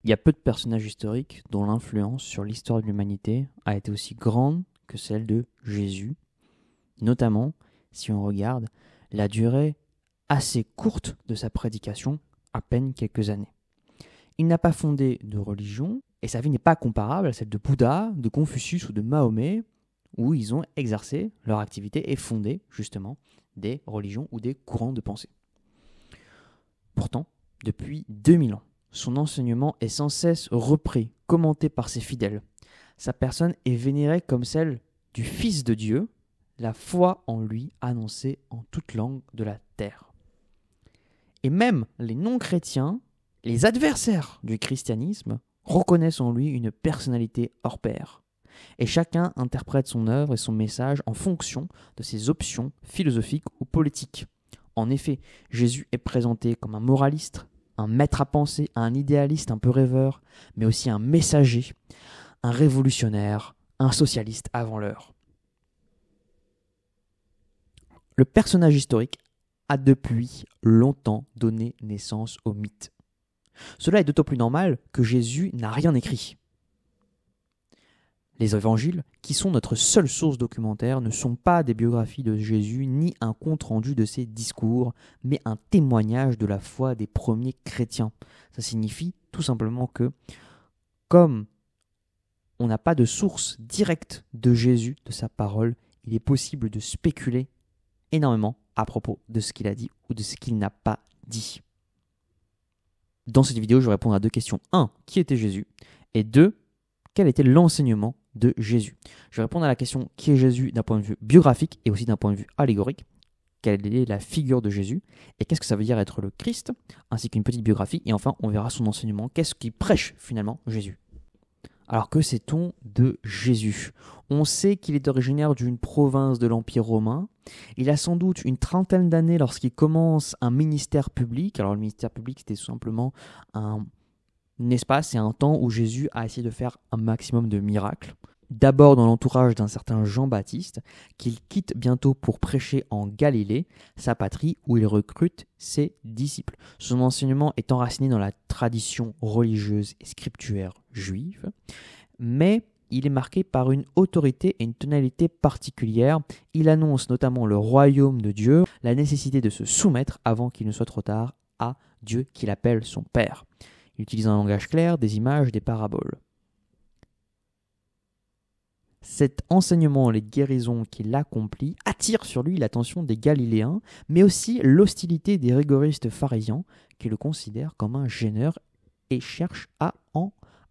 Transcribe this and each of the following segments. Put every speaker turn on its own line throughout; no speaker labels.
Il y a peu de personnages historiques dont l'influence sur l'histoire de l'humanité a été aussi grande que celle de Jésus, notamment si on regarde la durée assez courte de sa prédication, à peine quelques années. Il n'a pas fondé de religion, et sa vie n'est pas comparable à celle de Bouddha, de Confucius ou de Mahomet, où ils ont exercé leur activité et fondé justement des religions ou des courants de pensée. Pourtant, depuis 2000 ans, son enseignement est sans cesse repris, commenté par ses fidèles. Sa personne est vénérée comme celle du Fils de Dieu, la foi en lui annoncée en toute langue de la terre. Et même les non-chrétiens, les adversaires du christianisme, reconnaissent en lui une personnalité hors pair. Et chacun interprète son œuvre et son message en fonction de ses options philosophiques ou politiques. En effet, Jésus est présenté comme un moraliste, un maître à penser, un idéaliste un peu rêveur, mais aussi un messager, un révolutionnaire, un socialiste avant l'heure. Le personnage historique a depuis longtemps donné naissance au mythe. Cela est d'autant plus normal que Jésus n'a rien écrit. Les évangiles, qui sont notre seule source documentaire, ne sont pas des biographies de Jésus ni un compte-rendu de ses discours, mais un témoignage de la foi des premiers chrétiens. Ça signifie tout simplement que, comme on n'a pas de source directe de Jésus, de sa parole, il est possible de spéculer énormément à propos de ce qu'il a dit ou de ce qu'il n'a pas dit. Dans cette vidéo, je vais répondre à deux questions. 1. Qui était Jésus ? Et 2. Quel était l'enseignement de Jésus ? Je vais répondre à la question qui est Jésus d'un point de vue biographique et aussi d'un point de vue allégorique. Quelle est la figure de Jésus ? Et qu'est-ce que ça veut dire être le Christ ? Ainsi qu'une petite biographie. Et enfin, on verra son enseignement. Qu'est-ce qui prêche finalement Jésus ? Alors que sait-on de Jésus ? On sait qu'il est originaire d'une province de l'Empire romain. Il a sans doute une trentaine d'années lorsqu'il commence un ministère public. Alors le ministère public, c'était tout simplement un espace et un temps où Jésus a essayé de faire un maximum de miracles. D'abord dans l'entourage d'un certain Jean-Baptiste, qu'il quitte bientôt pour prêcher en Galilée, sa patrie où il recrute ses disciples. Son enseignement est enraciné dans la tradition religieuse et scripturaire juive, mais il est marqué par une autorité et une tonalité particulière. Il annonce notamment le royaume de Dieu, la nécessité de se soumettre avant qu'il ne soit trop tard à Dieu qu'il appelle son Père. Il utilise un langage clair, des images, des paraboles. Cet enseignement, les guérisons qu'il accomplit, attirent sur lui l'attention des Galiléens, mais aussi l'hostilité des rigoristes pharisiens qui le considèrent comme un gêneur et cherchent à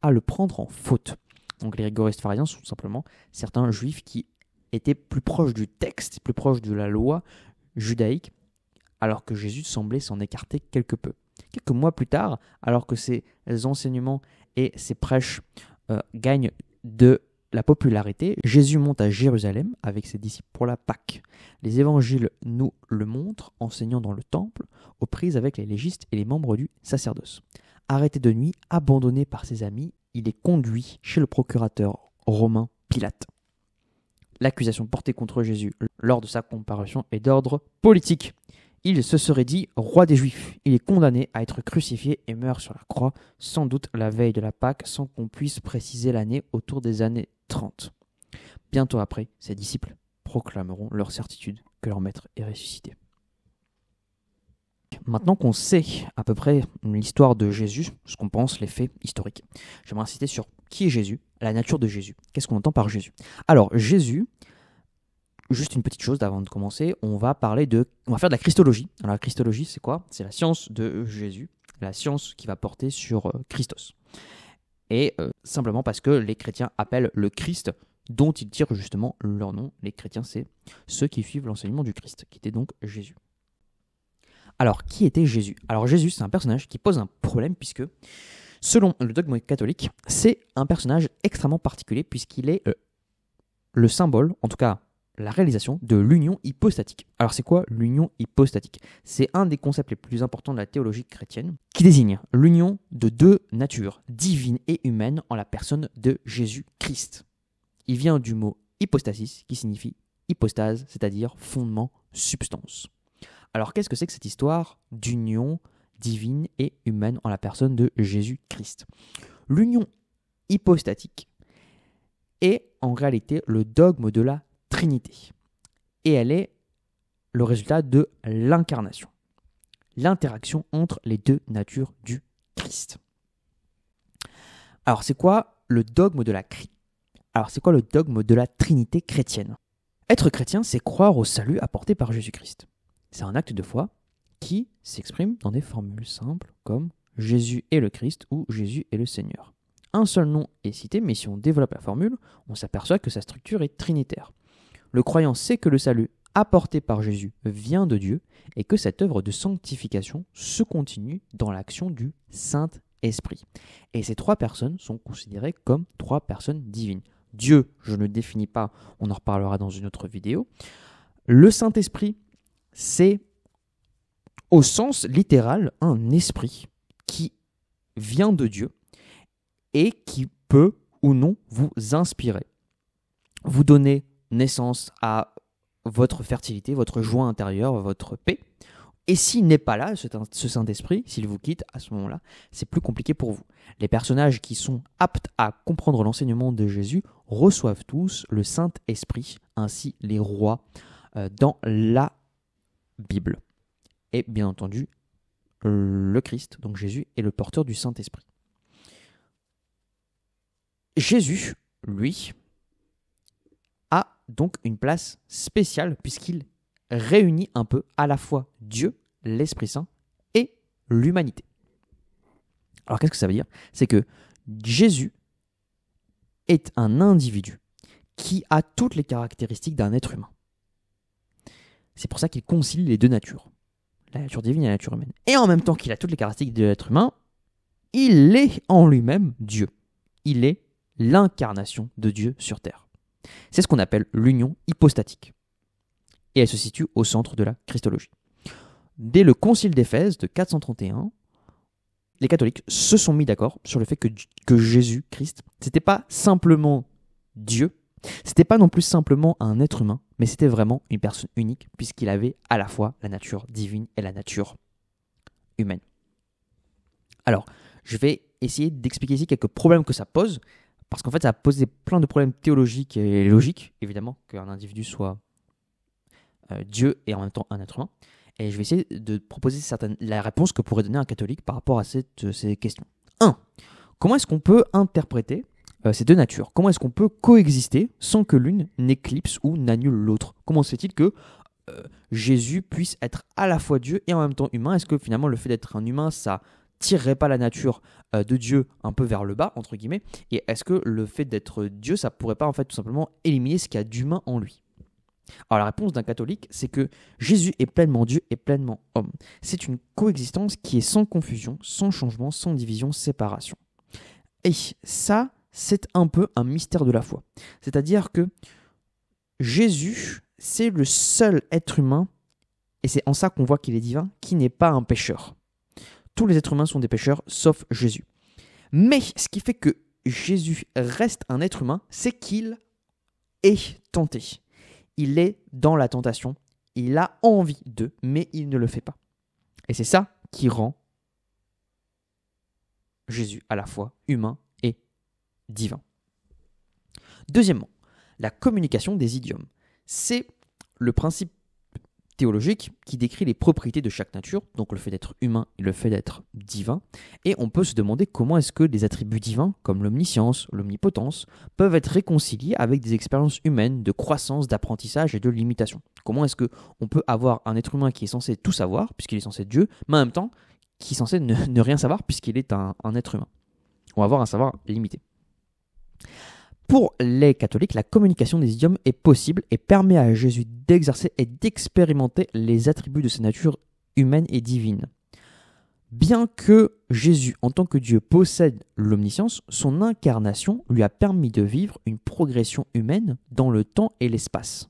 le prendre en faute. Donc les rigoristes pharisiens sont tout simplement certains juifs qui étaient plus proches du texte, plus proches de la loi judaïque, alors que Jésus semblait s'en écarter quelque peu. Quelques mois plus tard, alors que ses enseignements et ses prêches gagnent de la popularité, Jésus monte à Jérusalem avec ses disciples pour la Pâque. Les évangiles nous le montrent enseignant dans le temple, aux prises avec les légistes et les membres du sacerdoce. Arrêté de nuit, abandonné par ses amis, il est conduit chez le procurateur romain Pilate. L'accusation portée contre Jésus lors de sa comparution est d'ordre politique. Il se serait dit roi des Juifs. Il est condamné à être crucifié et meurt sur la croix, sans doute la veille de la Pâque, sans qu'on puisse préciser l'année, autour des années 30. Bientôt après, ses disciples proclameront leur certitude que leur maître est ressuscité. Maintenant qu'on sait à peu près l'histoire de Jésus, ce qu'on pense, les faits historiques, j'aimerais insister sur qui est Jésus, la nature de Jésus. Qu'est-ce qu'on entend par Jésus ? Alors, Jésus, juste une petite chose avant de commencer, on va faire de la christologie. Alors la christologie, c'est quoi ? C'est la science de Jésus, la science qui va porter sur Christos. Et simplement parce que les chrétiens appellent le Christ, dont ils tirent justement leur nom. Les chrétiens, c'est ceux qui suivent l'enseignement du Christ, qui était donc Jésus. Alors, qui était Jésus ? Alors Jésus, c'est un personnage qui pose un problème puisque, selon le dogme catholique, c'est un personnage extrêmement particulier puisqu'il est le symbole, en tout cas la réalisation de l'union hypostatique. Alors c'est quoi l'union hypostatique ? C'est un des concepts les plus importants de la théologie chrétienne qui désigne l'union de deux natures, divine et humaine, en la personne de Jésus-Christ. Il vient du mot hypostasis qui signifie hypostase, c'est-à-dire fondement, substance. Alors qu'est-ce que c'est que cette histoire d'union divine et humaine en la personne de Jésus-Christ. L'union hypostatique est en réalité le dogme de la Trinité. Et elle est le résultat de l'incarnation, l'interaction entre les deux natures du Christ. Alors, c'est quoi le dogme de la Trinité chrétienne? Être chrétien, c'est croire au salut apporté par Jésus-Christ. C'est un acte de foi qui s'exprime dans des formules simples comme Jésus est le Christ ou Jésus est le Seigneur. Un seul nom est cité, mais si on développe la formule, on s'aperçoit que sa structure est trinitaire. Le croyant sait que le salut apporté par Jésus vient de Dieu et que cette œuvre de sanctification se continue dans l'action du Saint-Esprit. Et ces trois personnes sont considérées comme trois personnes divines. Dieu, je ne le définis pas, on en reparlera dans une autre vidéo. Le Saint-Esprit, c'est au sens littéral un esprit qui vient de Dieu et qui peut ou non vous inspirer, vous donner naissance à votre fertilité, votre joie intérieure, votre paix. Et s'il n'est pas là, ce Saint-Esprit, s'il vous quitte, à ce moment-là, c'est plus compliqué pour vous. Les personnages qui sont aptes à comprendre l'enseignement de Jésus reçoivent tous le Saint-Esprit, ainsi les rois dans la Bible. Et bien entendu, le Christ, donc Jésus, est le porteur du Saint-Esprit. Jésus, lui, a donc une place spéciale puisqu'il réunit un peu à la fois Dieu, l'Esprit Saint et l'humanité. Alors qu'est-ce que ça veut dire? C'est que Jésus est un individu qui a toutes les caractéristiques d'un être humain. C'est pour ça qu'il concilie les deux natures, la nature divine et la nature humaine. Et en même temps qu'il a toutes les caractéristiques de l'être humain, il est en lui-même Dieu. Il est l'incarnation de Dieu sur terre. C'est ce qu'on appelle l'union hypostatique. Et elle se situe au centre de la Christologie. Dès le Concile d'Éphèse de 431, les catholiques se sont mis d'accord sur le fait que Jésus-Christ, c'était pas simplement Dieu, c'était pas non plus simplement un être humain, mais c'était vraiment une personne unique, puisqu'il avait à la fois la nature divine et la nature humaine. Alors, je vais essayer d'expliquer ici quelques problèmes que ça pose, parce qu'en fait, ça a posé plein de problèmes théologiques et logiques, évidemment, qu'un individu soit Dieu et en même temps un être humain. Et je vais essayer de proposer la réponse que pourrait donner un catholique par rapport à ces questions. 1. Comment est-ce qu'on peut interpréter ces deux natures? Comment est-ce qu'on peut coexister sans que l'une n'éclipse ou n'annule l'autre? Comment se fait-il que Jésus puisse être à la fois Dieu et en même temps humain? Est-ce que finalement le fait d'être un humain, ça tirerait pas la nature de Dieu un peu vers le bas, entre guillemets? Et est-ce que le fait d'être Dieu, ça pourrait pas en fait tout simplement éliminer ce qu'il y a d'humain en lui? Alors la réponse d'un catholique, c'est que Jésus est pleinement Dieu et pleinement homme. C'est une coexistence qui est sans confusion, sans changement, sans division, séparation. Et ça, c'est un peu un mystère de la foi. C'est-à-dire que Jésus, c'est le seul être humain, et c'est en ça qu'on voit qu'il est divin, qui n'est pas un pécheur. Tous les êtres humains sont des pécheurs, sauf Jésus. Mais ce qui fait que Jésus reste un être humain, c'est qu'il est tenté. Il est dans la tentation, il a envie de, mais il ne le fait pas. Et c'est ça qui rend Jésus à la fois humain et divin. Deuxièmement, la communication des idiomes. C'est le principe théologique qui décrit les propriétés de chaque nature, donc le fait d'être humain et le fait d'être divin, et on peut se demander comment est-ce que des attributs divins, comme l'omniscience, l'omnipotence, peuvent être réconciliés avec des expériences humaines de croissance, d'apprentissage et de limitation. Comment est-ce qu'on peut avoir un être humain qui est censé tout savoir, puisqu'il est censé être Dieu, mais en même temps qui est censé ne rien savoir, puisqu'il est un être humain. On va avoir un savoir limité. Pour les catholiques, la communication des idiomes est possible et permet à Jésus d'exercer et d'expérimenter les attributs de sa nature humaine et divine. Bien que Jésus, en tant que Dieu, possède l'omniscience, son incarnation lui a permis de vivre une progression humaine dans le temps et l'espace.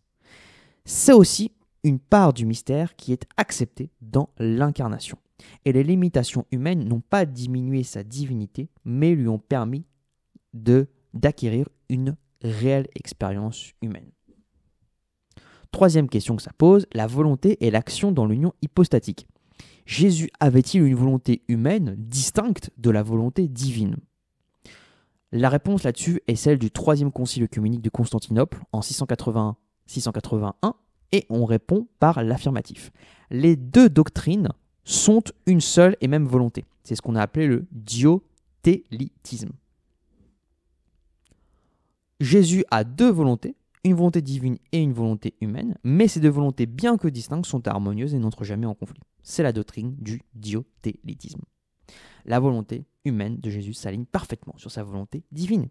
C'est aussi une part du mystère qui est acceptée dans l'incarnation. Et les limitations humaines n'ont pas diminué sa divinité, mais lui ont permis d'acquérir une réelle expérience humaine. Troisième question que ça pose, la volonté et l'action dans l'union hypostatique. Jésus avait-il une volonté humaine distincte de la volonté divine? La réponse là-dessus est celle du troisième concile œcuménique de Constantinople en 681 et on répond par l'affirmatif. Les deux doctrines sont une seule et même volonté. C'est ce qu'on a appelé le diotélitisme. Jésus a deux volontés, une volonté divine et une volonté humaine, mais ces deux volontés, bien que distinctes, sont harmonieuses et n'entrent jamais en conflit. C'est la doctrine du diotélitisme. La volonté humaine de Jésus s'aligne parfaitement sur sa volonté divine.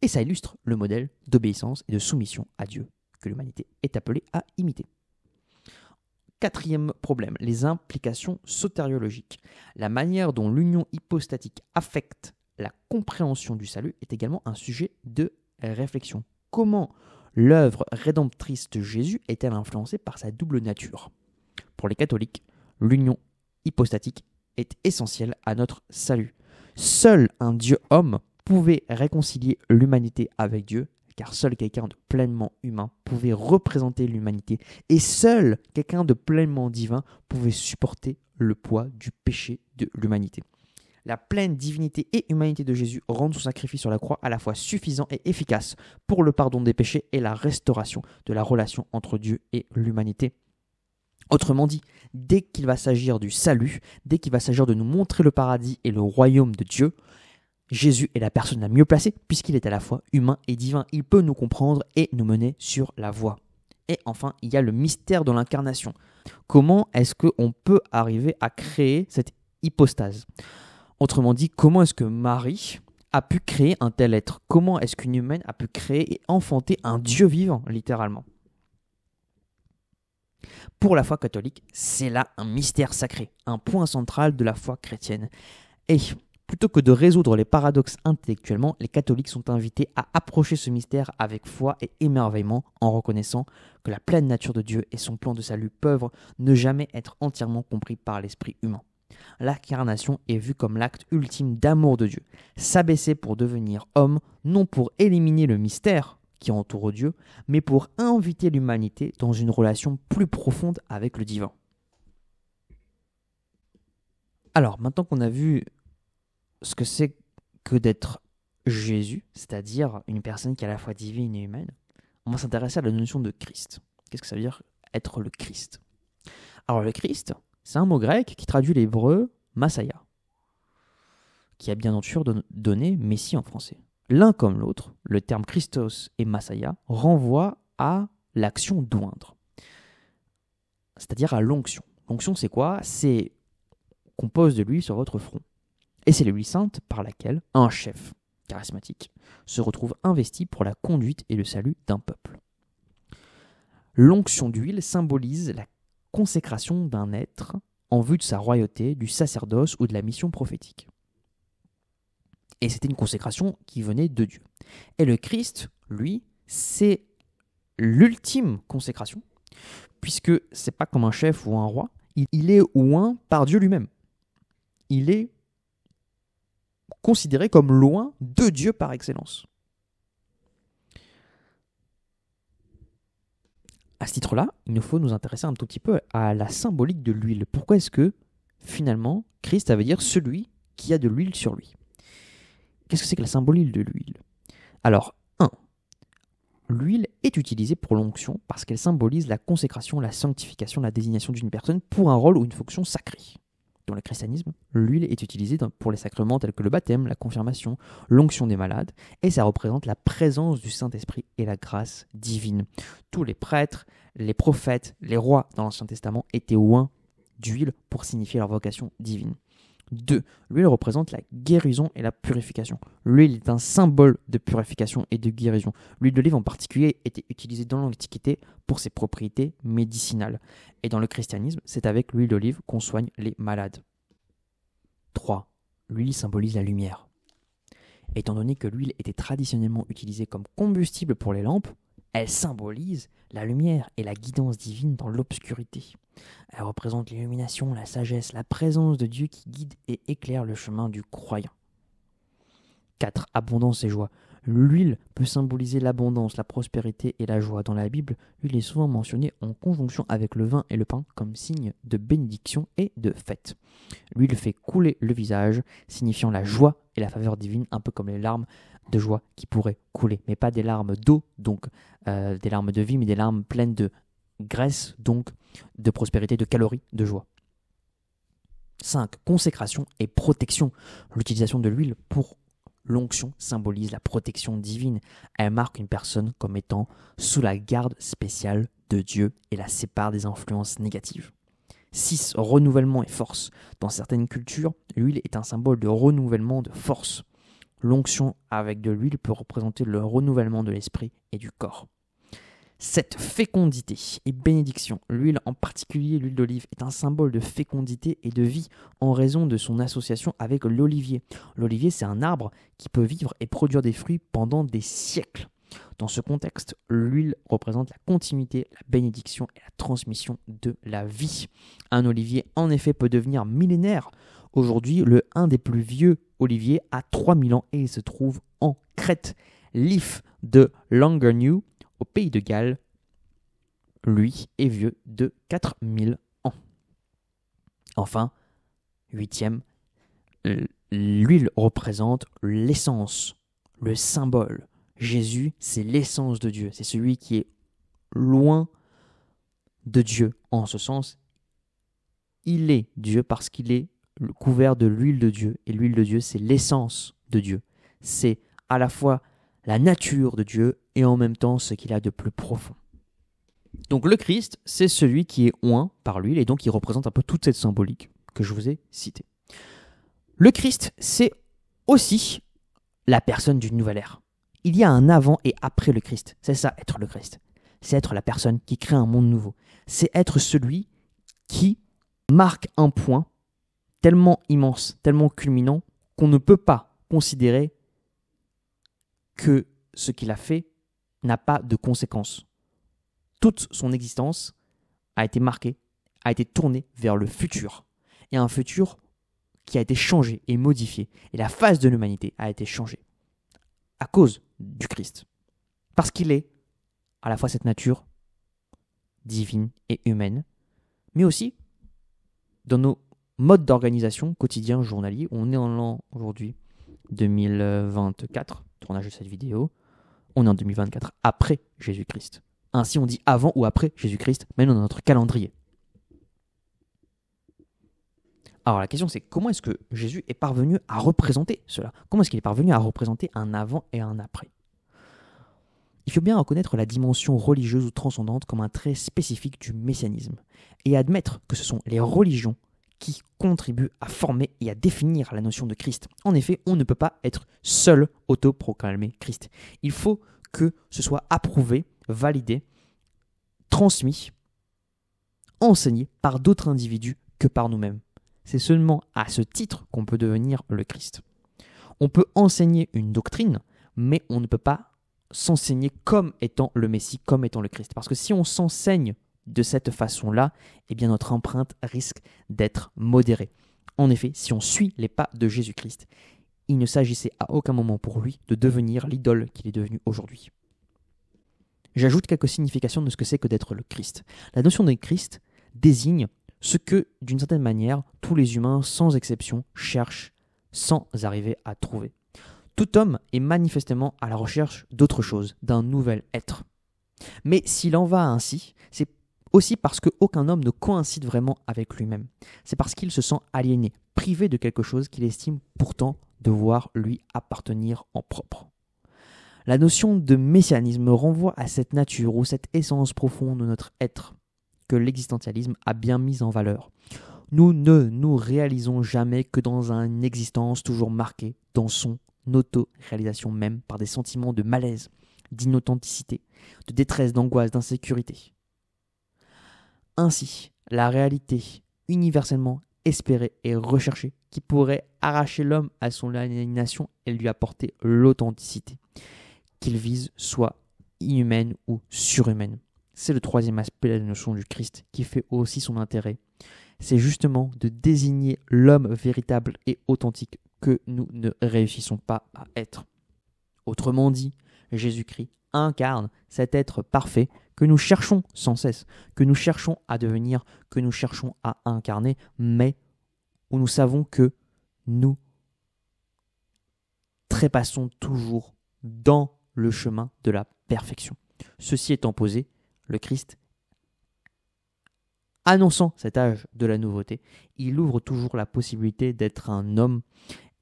Et ça illustre le modèle d'obéissance et de soumission à Dieu que l'humanité est appelée à imiter. Quatrième problème, les implications sotériologiques. La manière dont l'union hypostatique affecte la compréhension du salut est également un sujet de réflexion. Comment l'œuvre rédemptrice de Jésus est-elle influencée par sa double nature? Pour les catholiques, l'union hypostatique est essentielle à notre salut. Seul un Dieu-homme pouvait réconcilier l'humanité avec Dieu, car seul quelqu'un de pleinement humain pouvait représenter l'humanité, et seul quelqu'un de pleinement divin pouvait supporter le poids du péché de l'humanité. La pleine divinité et humanité de Jésus rendent son sacrifice sur la croix à la fois suffisant et efficace pour le pardon des péchés et la restauration de la relation entre Dieu et l'humanité. Autrement dit, dès qu'il va s'agir du salut, dès qu'il va s'agir de nous montrer le paradis et le royaume de Dieu, Jésus est la personne la mieux placée puisqu'il est à la fois humain et divin. Il peut nous comprendre et nous mener sur la voie. Et enfin, il y a le mystère de l'incarnation. Comment est-ce qu'on peut arriver à créer cette hypostase? Autrement dit, comment est-ce que Marie a pu créer un tel être? Comment est-ce qu'une humaine a pu créer et enfanter un Dieu vivant, littéralement? Pour la foi catholique, c'est là un mystère sacré, un point central de la foi chrétienne. Et plutôt que de résoudre les paradoxes intellectuellement, les catholiques sont invités à approcher ce mystère avec foi et émerveillement en reconnaissant que la pleine nature de Dieu et son plan de salut peuvent ne jamais être entièrement compris par l'esprit humain. L'incarnation est vue comme l'acte ultime d'amour de Dieu, s'abaisser pour devenir homme, non pour éliminer le mystère qui entoure Dieu, mais pour inviter l'humanité dans une relation plus profonde avec le divin. Alors, maintenant qu'on a vu ce que c'est que d'être Jésus, c'est-à-dire une personne qui est à la fois divine et humaine, on va s'intéresser à la notion de Christ. Qu'est-ce que ça veut dire être le Christ? Alors, le Christ, c'est un mot grec qui traduit l'hébreu Messiah, qui a bien sûr donné Messie en français. L'un comme l'autre, le terme Christos et Messiah renvoient à l'action d'oindre, c'est-à-dire à l'onction. L'onction, c'est quoi? C'est qu'on pose de l'huile sur votre front. Et c'est l'huile sainte par laquelle un chef charismatique se retrouve investi pour la conduite et le salut d'un peuple. L'onction d'huile symbolise la consécration d'un être en vue de sa royauté, du sacerdoce ou de la mission prophétique. Et c'était une consécration qui venait de Dieu. Et le Christ, lui, c'est l'ultime consécration, puisque c'est pas comme un chef ou un roi, il est oint par Dieu lui-même. Il est considéré comme loin de Dieu par excellence. À ce titre-là, il nous faut nous intéresser un tout petit peu à la symbolique de l'huile. Pourquoi est-ce que, finalement, Christ, ça veut dire celui qui a de l'huile sur lui? Qu'est-ce que c'est que la symbolique de l'huile? Alors, 1. L'huile est utilisée pour l'onction parce qu'elle symbolise la consécration, la sanctification, la désignation d'une personne pour un rôle ou une fonction sacrée. Dans le christianisme, l'huile est utilisée pour les sacrements tels que le baptême, la confirmation, l'onction des malades, et ça représente la présence du Saint-Esprit et la grâce divine. Tous les prêtres, les prophètes, les rois dans l'Ancien Testament étaient oints d'huile pour signifier leur vocation divine. 2. L'huile représente la guérison et la purification. L'huile est un symbole de purification et de guérison. L'huile d'olive en particulier était utilisée dans l'Antiquité pour ses propriétés médicinales. Et dans le christianisme, c'est avec l'huile d'olive qu'on soigne les malades. 3. L'huile symbolise la lumière. Étant donné que l'huile était traditionnellement utilisée comme combustible pour les lampes, elle symbolise la lumière et la guidance divine dans l'obscurité. Elle représente l'illumination, la sagesse, la présence de Dieu qui guide et éclaire le chemin du croyant. 4. Abondance et joie. L'huile peut symboliser l'abondance, la prospérité et la joie. Dans la Bible, l'huile est souvent mentionnée en conjonction avec le vin et le pain comme signe de bénédiction et de fête. L'huile fait couler le visage, signifiant la joie et la faveur divine, un peu comme les larmes de joie qui pourraient couler, mais pas des larmes d'eau, donc des larmes de vie, mais des larmes pleines de graisse, donc de prospérité, de calories, de joie. 5. Consécration et protection. L'utilisation de l'huile pour l'onction symbolise la protection divine. Elle marque une personne comme étant sous la garde spéciale de Dieu et la sépare des influences négatives. 6. Renouvellement et force. Dans certaines cultures, l'huile est un symbole de renouvellement, de force. L'onction avec de l'huile peut représenter le renouvellement de l'esprit et du corps. 7. Fécondité et bénédiction. L'huile, en particulier l'huile d'olive, est un symbole de fécondité et de vie en raison de son association avec l'olivier. L'olivier, c'est un arbre qui peut vivre et produire des fruits pendant des siècles. Dans ce contexte, l'huile représente la continuité, la bénédiction et la transmission de la vie. Un olivier, en effet, peut devenir millénaire. Aujourd'hui, un des plus vieux oliviers a 3000 ans et il se trouve en Crète. L'if de Langernew, au pays de Galles, lui, est vieux de 4000 ans. Enfin, 8e, l'huile représente l'essence, le symbole. Jésus, c'est l'essence de Dieu. C'est celui qui est loin de Dieu. En ce sens, il est Dieu parce qu'il est couvert de l'huile de Dieu. Et l'huile de Dieu, c'est l'essence de Dieu. C'est à la fois la nature de Dieu et en même temps ce qu'il a de plus profond. Donc le Christ, c'est celui qui est oint par l'huile et donc il représente un peu toute cette symbolique que je vous ai citée. Le Christ, c'est aussi la personne d'une nouvelle ère. Il y a un avant et après le Christ. C'est ça, être le Christ. C'est être la personne qui crée un monde nouveau. C'est être celui qui marque un point tellement immense, tellement culminant, qu'on ne peut pas considérer que ce qu'il a fait n'a pas de conséquences. Toute son existence a été marquée, a été tournée vers le futur. Et un futur qui a été changé et modifié. Et la face de l'humanité a été changée à cause du Christ. Parce qu'il est à la fois cette nature divine et humaine, mais aussi dans nos modes d'organisation quotidien, journalier. On est en l'an aujourd'hui 2024, tournage de cette vidéo. On est en 2024 après Jésus-Christ. Ainsi, on dit avant ou après Jésus-Christ, même dans notre calendrier. Alors la question c'est comment est-ce que Jésus est parvenu à représenter cela? Comment est-ce qu'il est parvenu à représenter un avant et un après? Il faut bien reconnaître la dimension religieuse ou transcendante comme un trait spécifique du messianisme et admettre que ce sont les religions qui contribuent à former et à définir la notion de Christ. En effet, on ne peut pas être seul autoproclamé Christ. Il faut que ce soit approuvé, validé, transmis, enseigné par d'autres individus que par nous-mêmes. C'est seulement à ce titre qu'on peut devenir le Christ. On peut enseigner une doctrine, mais on ne peut pas s'enseigner comme étant le Messie, comme étant le Christ. Parce que si on s'enseigne de cette façon-là, eh bien notre empreinte risque d'être modérée. En effet, si on suit les pas de Jésus-Christ, il ne s'agissait à aucun moment pour lui de devenir l'idole qu'il est devenu aujourd'hui. J'ajoute quelques significations de ce que c'est que d'être le Christ. La notion de Christ désigne ce que, d'une certaine manière, tous les humains, sans exception, cherchent sans arriver à trouver. Tout homme est manifestement à la recherche d'autre chose, d'un nouvel être. Mais s'il en va ainsi, c'est aussi parce qu'aucun homme ne coïncide vraiment avec lui-même. C'est parce qu'il se sent aliéné, privé de quelque chose qu'il estime pourtant devoir lui appartenir en propre. La notion de messianisme renvoie à cette nature ou cette essence profonde de notre être que l'existentialisme a bien mise en valeur. Nous ne nous réalisons jamais que dans une existence toujours marquée dans son auto-réalisation même par des sentiments de malaise, d'inauthenticité, de détresse, d'angoisse, d'insécurité. Ainsi, la réalité universellement espérée et recherchée qui pourrait arracher l'homme à son aliénation et lui apporter l'authenticité qu'il vise, soit inhumaine ou surhumaine. C'est le troisième aspect de la notion du Christ qui fait aussi son intérêt. C'est justement de désigner l'homme véritable et authentique que nous ne réussissons pas à être. Autrement dit, Jésus-Christ incarne cet être parfait que nous cherchons sans cesse, que nous cherchons à devenir, que nous cherchons à incarner, mais où nous savons que nous trépassons toujours dans le chemin de la perfection. Ceci étant posé, le Christ, annonçant cet âge de la nouveauté, il ouvre toujours la possibilité d'être un homme,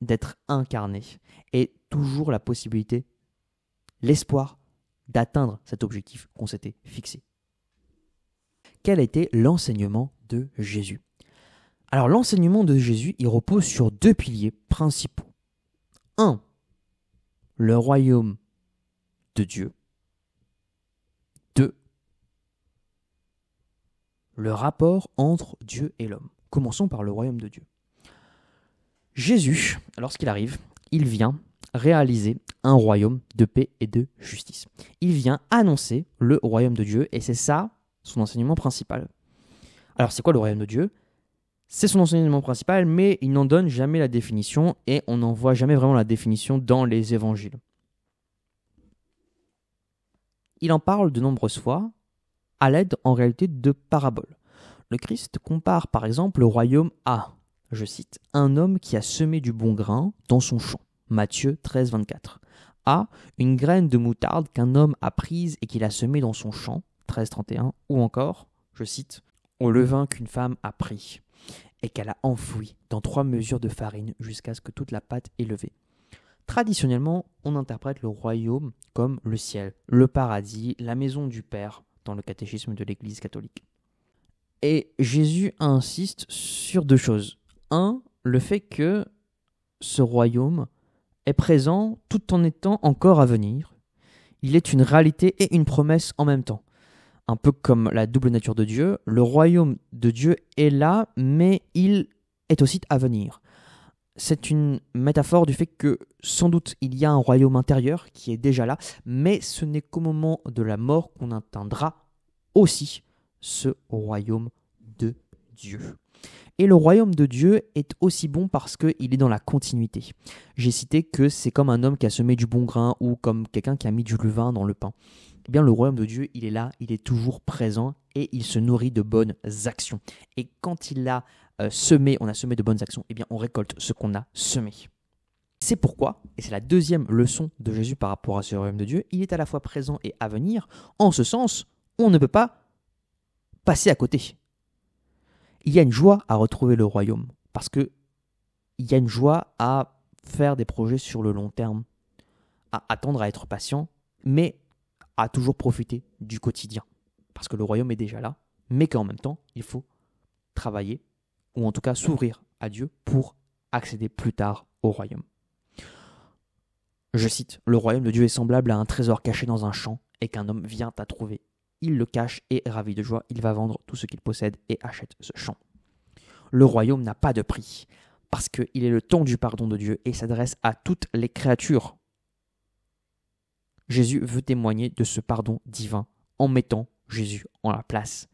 d'être incarné, et toujours la possibilité, l'espoir d'atteindre cet objectif qu'on s'était fixé. Quel était l'enseignement de Jésus ? Alors l'enseignement de Jésus, il repose sur deux piliers principaux. 1. Le royaume de Dieu. 2. Le rapport entre Dieu et l'homme. Commençons par le royaume de Dieu. Jésus, lorsqu'il arrive, il vient réaliser un royaume de paix et de justice. Il vient annoncer le royaume de Dieu et c'est ça son enseignement principal. Alors c'est quoi le royaume de Dieu ? C'est son enseignement principal, mais il n'en donne jamais la définition et on n'en voit jamais vraiment la définition dans les évangiles. Il en parle de nombreuses fois à l'aide en réalité de paraboles. Le Christ compare par exemple le royaume à, je cite, un homme qui a semé du bon grain dans son champ. Matthieu 13, 24. À une graine de moutarde qu'un homme a prise et qu'il a semée dans son champ. 13, 31. Ou encore, je cite, au levain qu'une femme a pris et qu'elle a enfoui dans 3 mesures de farine jusqu'à ce que toute la pâte est levée. Traditionnellement, on interprète le royaume comme le ciel, le paradis, la maison du Père, dans le catéchisme de l'Église catholique. Et Jésus insiste sur 2 choses. 1, le fait que ce royaume est présent tout en étant encore à venir. Il est une réalité et une promesse en même temps. Un peu comme la double nature de Dieu, le royaume de Dieu est là, mais il est aussi à venir. C'est une métaphore du fait que sans doute il y a un royaume intérieur qui est déjà là, mais ce n'est qu'au moment de la mort qu'on atteindra aussi ce royaume de Dieu. Et le royaume de Dieu est aussi bon parce qu'il est dans la continuité. J'ai cité que c'est comme un homme qui a semé du bon grain ou comme quelqu'un qui a mis du levain dans le pain. Eh bien, le royaume de Dieu, il est là, il est toujours présent et il se nourrit de bonnes actions. Et quand il a semé, on a semé de bonnes actions, eh bien, on récolte ce qu'on a semé. C'est pourquoi, et c'est la deuxième leçon de Jésus par rapport à ce royaume de Dieu, il est à la fois présent et à venir. En ce sens, on ne peut pas passer à côté. Il y a une joie à retrouver le royaume, parce qu'il y a une joie à faire des projets sur le long terme, à attendre à être patient, mais à toujours profiter du quotidien, parce que le royaume est déjà là, mais qu'en même temps, il faut travailler, ou en tout cas s'ouvrir à Dieu pour accéder plus tard au royaume. Je cite, « Le royaume de Dieu est semblable à un trésor caché dans un champ et qu'un homme vient à trouver. Il le cache et, ravi de joie, il va vendre tout ce qu'il possède et achète ce champ. » Le royaume n'a pas de prix, parce qu'il est le temps du pardon de Dieu et s'adresse à toutes les créatures. Jésus veut témoigner de ce pardon divin en mettant Jésus en la place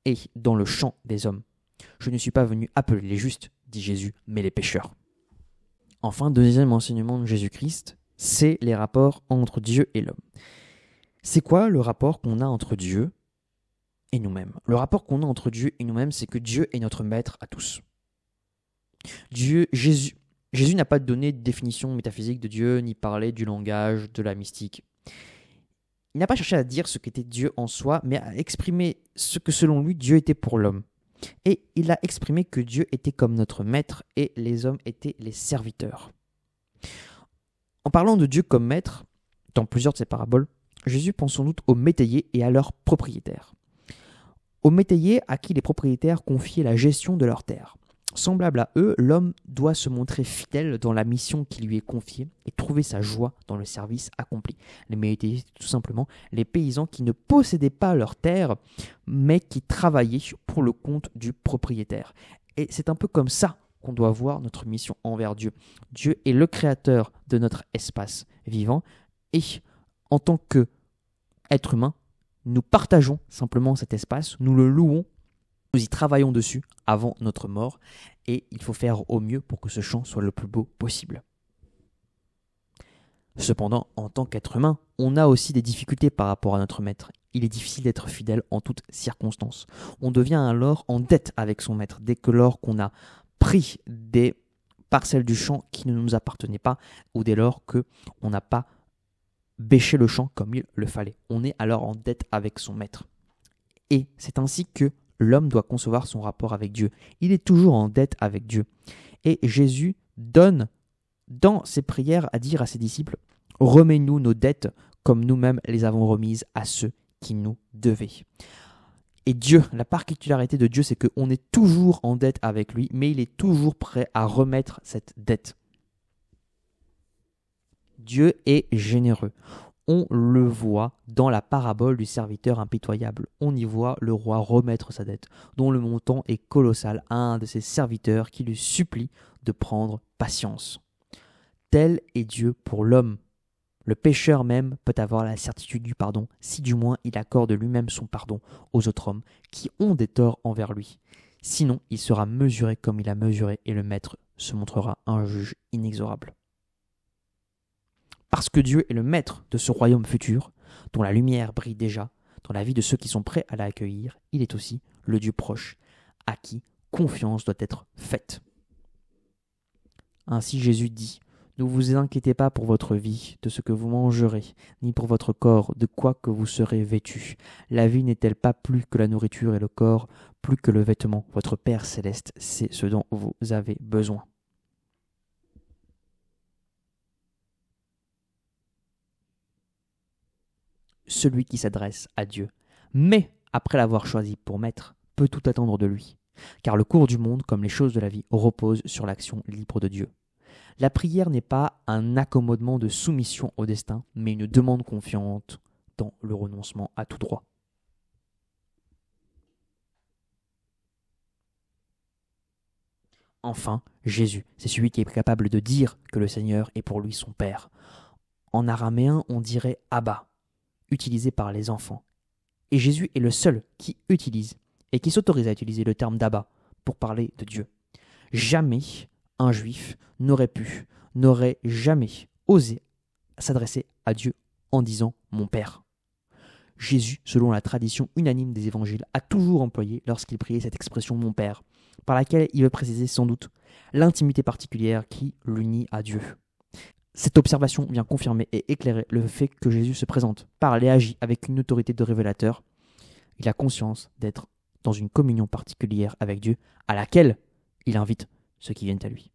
et dans le champ des hommes. « Je ne suis pas venu appeler les justes, dit Jésus, mais les pécheurs. » Enfin, deuxième enseignement de Jésus-Christ, c'est les rapports entre Dieu et l'homme. C'est quoi le rapport qu'on a entre Dieu et nous-mêmes ? Le rapport qu'on a entre Dieu et nous-mêmes, c'est que Dieu est notre maître à tous. Jésus n'a pas donné de définition métaphysique de Dieu, ni parlé du langage, de la mystique. Il n'a pas cherché à dire ce qu'était Dieu en soi, mais à exprimer ce que selon lui Dieu était pour l'homme. Et il a exprimé que Dieu était comme notre maître et les hommes étaient les serviteurs. En parlant de Dieu comme maître, dans plusieurs de ses paraboles, Jésus pense sans doute aux métayers et à leurs propriétaires. Aux métayers à qui les propriétaires confiaient la gestion de leurs terres. Semblable à eux, l'homme doit se montrer fidèle dans la mission qui lui est confiée et trouver sa joie dans le service accompli. Les métayers, c'est tout simplement les paysans qui ne possédaient pas leurs terres, mais qui travaillaient pour le compte du propriétaire. Et c'est un peu comme ça qu'on doit voir notre mission envers Dieu. Dieu est le créateur de notre espace vivant et en tant qu'être humain, nous partageons simplement cet espace, nous le louons Nous y travaillons dessus avant notre mort et il faut faire au mieux pour que ce chant soit le plus beau possible. Cependant, en tant qu'être humain, on a aussi des difficultés par rapport à notre maître. Il est difficile d'être fidèle en toutes circonstances. On devient alors en dette avec son maître dès que lors qu'on a pris des parcelles du champ qui ne nous appartenaient pas ou dès lors qu'on n'a pas bêché le champ comme il le fallait. On est alors en dette avec son maître. Et c'est ainsi que l'homme doit concevoir son rapport avec Dieu. Il est toujours en dette avec Dieu. Et Jésus donne dans ses prières à dire à ses disciples « Remets-nous nos dettes comme nous-mêmes les avons remises à ceux qui nous devaient. » Et Dieu, la particularité de Dieu, c'est qu'on est toujours en dette avec lui, mais il est toujours prêt à remettre cette dette. Dieu est généreux. On le voit dans la parabole du serviteur impitoyable. On y voit le roi remettre sa dette, dont le montant est colossal, à un de ses serviteurs qui lui supplie de prendre patience. Tel est Dieu pour l'homme. Le pécheur même peut avoir la certitude du pardon, si du moins il accorde lui-même son pardon aux autres hommes qui ont des torts envers lui. Sinon, il sera mesuré comme il a mesuré et le maître se montrera un juge inexorable. Parce que Dieu est le maître de ce royaume futur, dont la lumière brille déjà dans la vie de ceux qui sont prêts à l'accueillir, il est aussi le Dieu proche, à qui confiance doit être faite. Ainsi Jésus dit « Ne vous inquiétez pas pour votre vie, de ce que vous mangerez, ni pour votre corps, de quoi que vous serez vêtus. La vie n'est-elle pas plus que la nourriture et le corps, plus que le vêtement? Votre Père céleste sait ce dont vous avez besoin. » Celui qui s'adresse à Dieu, mais après l'avoir choisi pour maître, peut tout attendre de lui, car le cours du monde, comme les choses de la vie, repose sur l'action libre de Dieu. La prière n'est pas un accommodement de soumission au destin, mais une demande confiante dans le renoncement à tout droit. Enfin, Jésus, c'est celui qui est capable de dire que le Seigneur est pour lui son Père. En araméen, on dirait « Abba », utilisé par les enfants. Et Jésus est le seul qui utilise et qui s'autorise à utiliser le terme d'Abba pour parler de Dieu. Jamais un juif n'aurait jamais osé s'adresser à Dieu en disant « mon Père ». Jésus, selon la tradition unanime des évangiles, a toujours employé lorsqu'il priait cette expression « mon Père », par laquelle il veut préciser sans doute l'intimité particulière qui l'unit à Dieu. Cette observation vient confirmer et éclairer le fait que Jésus se présente, parle et agit avec une autorité de révélateur. Il a conscience d'être dans une communion particulière avec Dieu, à laquelle il invite ceux qui viennent à lui.